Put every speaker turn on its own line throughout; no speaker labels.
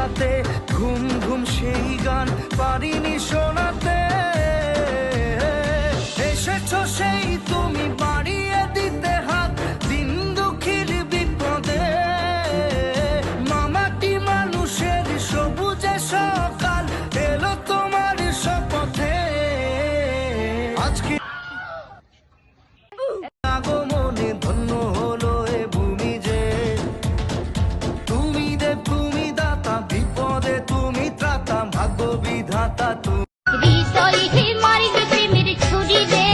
রাতে ঘুম ঘুম সেই গান পারিনি শোনাতে। এসেছো সেই তুমি বাড়িয়ে দিতে হাত দিন দুঃখীর বিপদে। মামাটি মানুষের সবুজে সকাল এলো তোমার শপথে। আজকে আগমনে ধন্য হলো এ ভূমি যে। তুমি দেব তুমি দাতা, বিপদে তুমি ত্রাতা, ভাগ্য বিধাতা তুমি।
হৃদয়ে মারিলে প্রেমের ছুরি রে,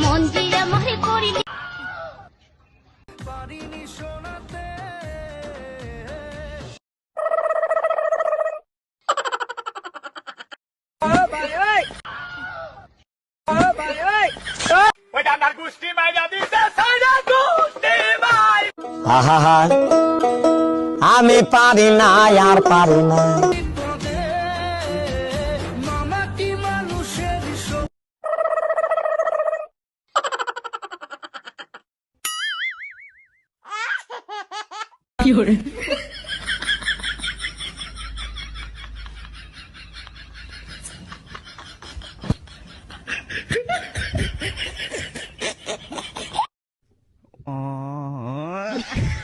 মন যে আমারে করিলে
পারিনি শোনাতে।
আহা আমি পারি না আর পারি না।
বিপদে মামাটি মানুষের
কি করে
Oh